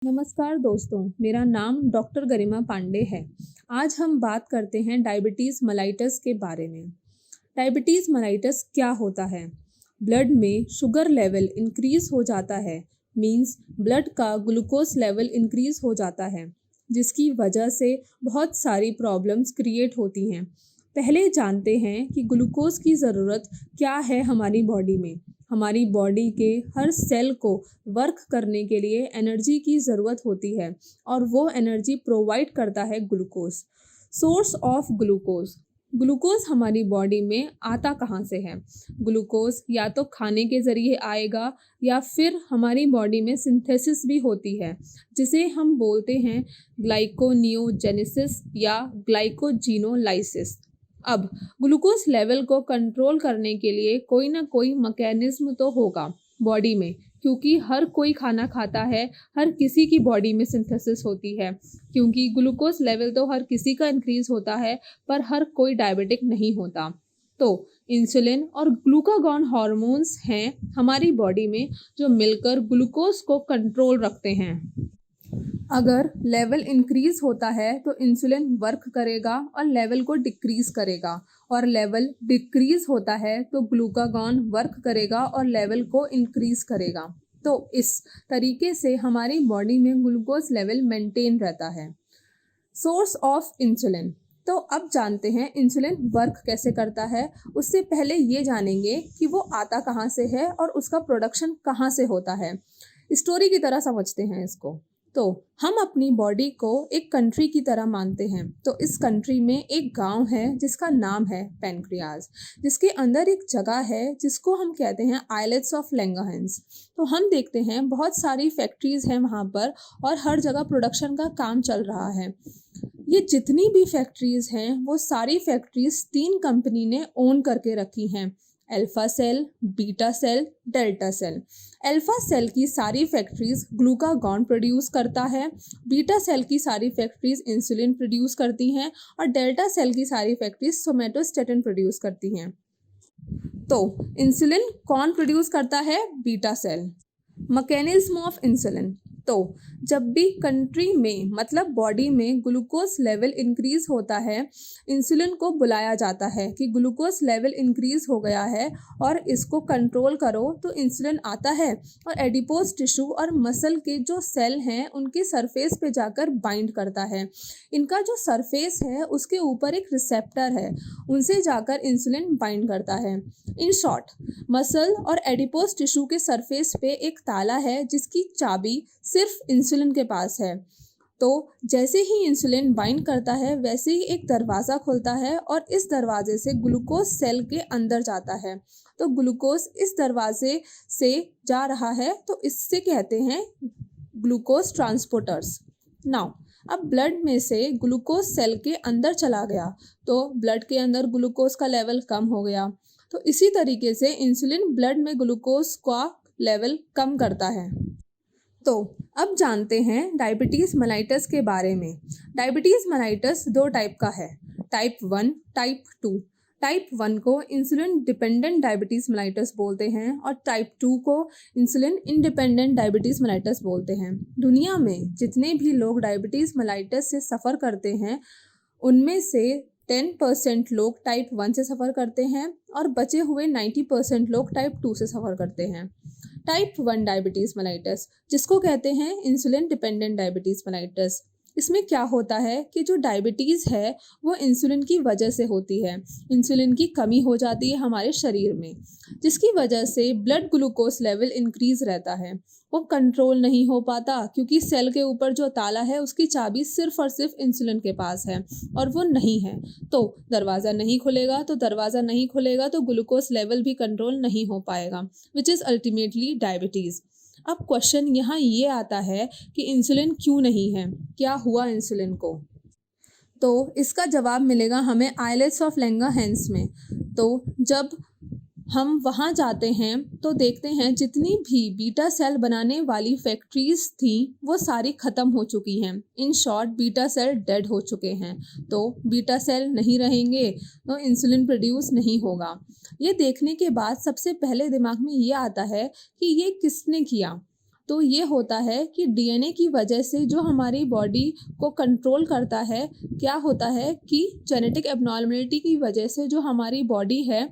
नमस्कार दोस्तों, मेरा नाम डॉक्टर गरिमा पांडे है। आज हम बात करते हैं डायबिटीज़ मेलाइटस के बारे में। डायबिटीज़ मेलाइटस क्या होता है? ब्लड में शुगर लेवल इंक्रीज हो जाता है, मींस ब्लड का ग्लूकोज लेवल इंक्रीज हो जाता है, जिसकी वजह से बहुत सारी प्रॉब्लम्स क्रिएट होती हैं। पहले जानते हैं कि ग्लूकोज की ज़रूरत क्या है हमारी बॉडी में। हमारी बॉडी के हर सेल को वर्क करने के लिए एनर्जी की ज़रूरत होती है और वो एनर्जी प्रोवाइड करता है glucose. Source of glucose. Glucose हमारी बॉडी में आता कहाँ से है? ग्लूकोज या तो खाने के ज़रिए आएगा या फिर हमारी बॉडी में सिंथेसिस भी होती है, जिसे हम बोलते हैं ग्लाइकोनियोजेनेसिस या ग्लाइकोजिनोलाइसिस। अब ग्लूकोज लेवल को कंट्रोल करने के लिए कोई ना कोई मैकेनिज्म तो होगा बॉडी में, क्योंकि हर कोई खाना खाता है, हर किसी की बॉडी में सिंथेसिस होती है। क्योंकि ग्लूकोज लेवल तो हर किसी का इंक्रीज होता है, पर हर कोई डायबिटिक नहीं होता। तो इंसुलिन और ग्लूकागॉन हार्मोन्स हैं हमारी बॉडी में, जो मिलकर ग्लूकोज को कंट्रोल रखते हैं। अगर लेवल इंक्रीज होता है तो इंसुलिन वर्क करेगा और लेवल को डिक्रीज करेगा, और लेवल डिक्रीज होता है तो ग्लूकागॉन वर्क करेगा और लेवल को इंक्रीज करेगा। तो इस तरीके से हमारी बॉडी में ग्लूकोज लेवल मेंटेन रहता है। Source of insulin. तो अब जानते हैं इंसुलिन वर्क कैसे करता है। उससे पहले ये जानेंगे कि वो आता कहाँ से है और उसका प्रोडक्शन कहाँ से होता है। स्टोरी की तरह समझते हैं इसको। तो हम अपनी बॉडी को एक कंट्री की तरह मानते हैं। तो इस कंट्री में एक गांव है जिसका नाम है पेनक्रियाज, जिसके अंदर एक जगह है जिसको हम कहते हैं आइलेट्स ऑफ लैंगरहैंस। तो हम देखते हैं बहुत सारी फैक्ट्रीज हैं वहाँ पर और हर जगह प्रोडक्शन का काम चल रहा है। ये जितनी भी फैक्ट्रीज हैं वो सारी फैक्ट्रीज 3 कंपनी ने ओन करके रखी हैं: alpha cell, beta cell, delta cell. Alpha cell की सारी फैक्ट्रीज ग्लूकागॉन प्रोड्यूस करता है, बीटा सेल की सारी फैक्ट्रीज इंसुलिन प्रोड्यूस करती हैं और डेल्टा सेल की सारी फैक्ट्रीज सोमेटोस्टेटिन प्रोड्यूस करती हैं। तो इंसुलिन कौन प्रोड्यूस करता है? Beta cell. Mechanism of insulin. तो जब भी कंट्री में मतलब बॉडी में ग्लूकोज लेवल इंक्रीज होता है, इंसुलिन को बुलाया जाता है कि ग्लूकोज लेवल इंक्रीज हो गया है और इसको कंट्रोल करो। तो इंसुलिन आता है और एडिपोज टिश्यू और मसल के जो सेल हैं उनके सरफेस पे जाकर बाइंड करता है। इनका जो सरफेस है उसके ऊपर एक रिसेप्टर है, उनसे जाकर इंसुलिन बाइंड करता है। इन शॉर्ट, मसल और एडिपोज टिश्यू के सरफेस पे एक ताला है जिसकी चाबी सिर्फ इंसुलिन के पास है। तो जैसे ही इंसुलिन बाइंड करता है वैसे ही एक दरवाज़ा खुलता है और इस दरवाजे से ग्लूकोज सेल के अंदर जाता है। तो ग्लूकोज इस दरवाजे से जा रहा है, तो इससे कहते हैं ग्लूकोज ट्रांसपोर्टर्स। नाउ अब ब्लड में से ग्लूकोज सेल के अंदर चला गया तो ब्लड के अंदर ग्लूकोज का लेवल कम हो गया। तो इसी तरीके से इंसुलिन ब्लड में ग्लूकोज का लेवल कम करता है। तो अब जानते हैं डायबिटीज़ मेलाइटस के बारे में। डायबिटीज़ मेलाइटस 2 टाइप का है, टाइप 1, टाइप 2। टाइप 1 को इंसुलिन डिपेंडेंट डायबिटीज़ मेलाइटस बोलते हैं और टाइप 2 को इंसुलिन इंडिपेंडेंट डायबिटीज़ मेलाइटस बोलते हैं। दुनिया में जितने भी लोग डायबिटीज़ मेलाइटस से सफ़र करते हैं उनमें से 10% लोग टाइप 1 से सफ़र करते हैं और बचे हुए 90% लोग टाइप 2 से सफ़र करते हैं। टाइप 1 डायबिटीज़ मेलाइटस, जिसको कहते हैं इंसुलिन डिपेंडेंट डायबिटीज़ मेलाइटस, इसमें क्या होता है कि जो डायबिटीज़ है वो इंसुलिन की वजह से होती है। इंसुलिन की कमी हो जाती है हमारे शरीर में, जिसकी वजह से ब्लड ग्लूकोज लेवल इंक्रीज़ रहता है। वो कंट्रोल नहीं हो पाता क्योंकि सेल के ऊपर जो ताला है उसकी चाबी सिर्फ और सिर्फ इंसुलिन के पास है और वो नहीं है। तो दरवाज़ा नहीं खुलेगा तो ग्लूकोज लेवल भी कंट्रोल नहीं हो पाएगा, विच इज़ अल्टीमेटली डायबिटीज़। अब क्वेश्चन यहाँ ये आता है कि इंसुलिन क्यों नहीं है, क्या हुआ इंसुलिन को? तो इसका जवाब मिलेगा हमें आइलेट्स ऑफ लैंगरहैंस में। तो जब हम वहाँ जाते हैं तो देखते हैं जितनी भी बीटा सेल बनाने वाली फैक्ट्रीज थी वो सारी ख़त्म हो चुकी हैं। In short, beta cell dead हो चुके हैं। तो बीटा सेल नहीं रहेंगे तो इंसुलिन प्रोड्यूस नहीं होगा। ये देखने के बाद सबसे पहले दिमाग में ये आता है कि ये किसने किया। तो ये होता है कि डीएनए की वजह से जो हमारी बॉडी को कंट्रोल करता है, क्या होता है कि जेनेटिक एब्नॉर्मलिटी की वजह से जो हमारी बॉडी है,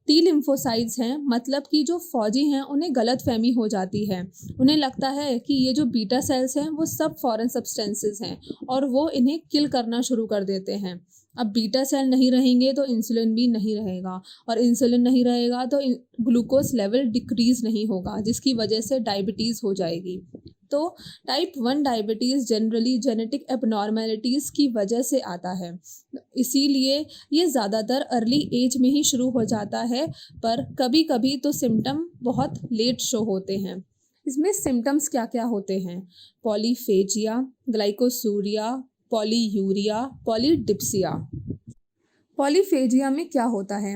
टी लिम्फोसाइट्स हैं, मतलब कि जो फौजी हैं उन्हें गलतफहमी हो जाती है। उन्हें लगता है कि ये जो बीटा सेल्स हैं वो सब फॉरेन सब्सटेंसेस हैं और वो इन्हें किल करना शुरू कर देते हैं। अब बीटा सेल नहीं रहेंगे तो इंसुलिन भी नहीं रहेगा, और इंसुलिन नहीं रहेगा तो ग्लूकोज लेवल डिक्रीज़ नहीं होगा, जिसकी वजह से डायबिटीज़ हो जाएगी। तो type 1 diabetes generally genetic abnormalities की वजह से आता है, इसीलिए ये ज़्यादातर अर्ली एज में ही शुरू हो जाता है, पर कभी कभी तो सिम्टम बहुत लेट शो होते हैं। इसमें सिम्टम्स क्या क्या होते हैं? Polyphagia, glycosuria, polyuria, polydipsia. Polyphagia में क्या होता है?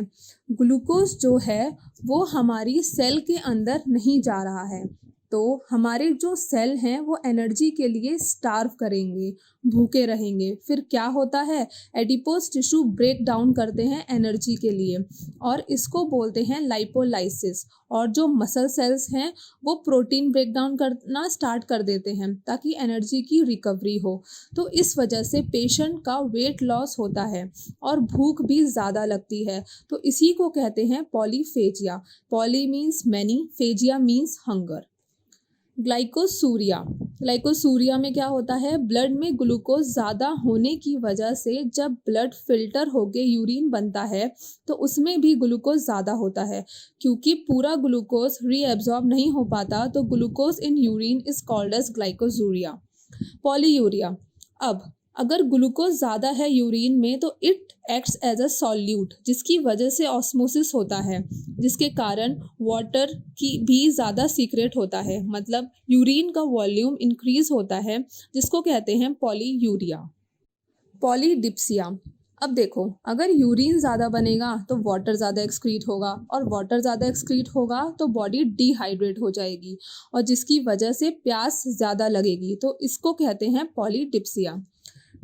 ग्लूकोज जो है वो हमारी सेल के अंदर नहीं जा रहा है, तो हमारे जो सेल हैं वो एनर्जी के लिए स्टार्व करेंगे, भूखे रहेंगे। फिर क्या होता है? एडिपोज टिश्यू ब्रेक डाउन करते हैं एनर्जी के लिए, और इसको बोलते हैं लाइपोलाइसिस। और जो मसल सेल्स हैं वो प्रोटीन ब्रेक डाउन करना स्टार्ट कर देते हैं ताकि एनर्जी की रिकवरी हो। तो इस वजह से पेशेंट का वेट लॉस होता है और भूख भी ज़्यादा लगती है। तो इसी को कहते हैं polyphagia. Poly means many, phagia means hunger. Glycosuria. Glycosuria में क्या होता है? ब्लड में ग्लूकोज ज़्यादा होने की वजह से जब ब्लड फिल्टर होके यूरिन बनता है तो उसमें भी ग्लूकोज ज़्यादा होता है, क्योंकि पूरा ग्लूकोज रीएब्जॉर्ब नहीं हो पाता, तो glucose in urine is called as glycosuria. Polyuria. अब अगर ग्लूकोज ज़्यादा है यूरिन में तो it acts as a solute, जिसकी वजह से ऑस्मोसिस होता है, जिसके कारण वाटर की भी ज़्यादा सीक्रेट होता है, मतलब यूरिन का वॉल्यूम इंक्रीज होता है, जिसको कहते हैं पॉलीयूरिया। पॉलीडिप्सिया। अब देखो, अगर यूरिन ज़्यादा बनेगा तो वाटर ज़्यादा एक्सक्रीट होगा, और वाटर ज़्यादा एक्सक्रीट होगा तो बॉडी डिहाइड्रेट हो जाएगी, और जिसकी वजह से प्यास ज़्यादा लगेगी, तो इसको कहते हैं पॉलीडिप्सिया।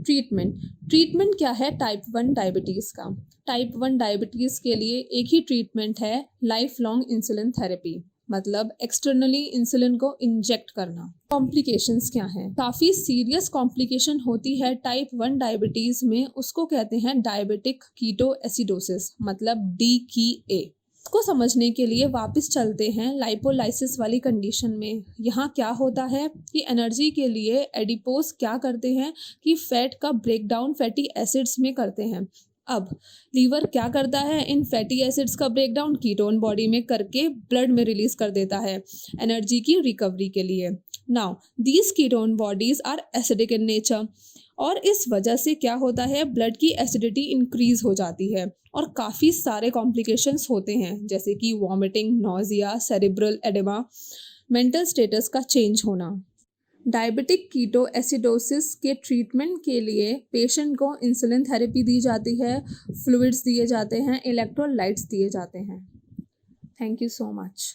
ट्रीटमेंट क्या है टाइप 1 डायबिटीज़ का? टाइप 1 डायबिटीज़ के लिए एक ही ट्रीटमेंट है, लाइफ लॉन्ग इंसुलिन थेरेपी, मतलब एक्सटर्नली इंसुलिन को इंजेक्ट करना। कॉम्प्लिकेशंस क्या हैं? काफ़ी सीरियस कॉम्प्लिकेशन होती है टाइप 1 डायबिटीज़ में, उसको कहते हैं डायबिटिक कीटो एसिडोसिस, मतलब DKA। इसको समझने के लिए वापस चलते हैं लाइपोलाइसिस वाली कंडीशन में। यहाँ क्या होता है कि एनर्जी के लिए एडिपोज क्या करते हैं कि फैट का ब्रेकडाउन फैटी एसिड्स में करते हैं। अब लीवर क्या करता है? इन फैटी एसिड्स का ब्रेकडाउन कीटोन बॉडी में करके ब्लड में रिलीज कर देता है एनर्जी की रिकवरी के लिए। Now these ketone bodies are acidic in nature, और इस वजह से क्या होता है? ब्लड की एसिडिटी इंक्रीज हो जाती है और काफ़ी सारे कॉम्प्लिकेशंस होते हैं, जैसे कि vomiting, nausea, cerebral oedema, mental status का चेंज होना। डायबिटिक कीटो एसिडोसिस के ट्रीटमेंट के लिए पेशेंट को इंसुलिन थेरेपी दी जाती है, फ्लूइड्स दिए जाते हैं, इलेक्ट्रोलाइट्स दिए जाते हैं। Thank you so much.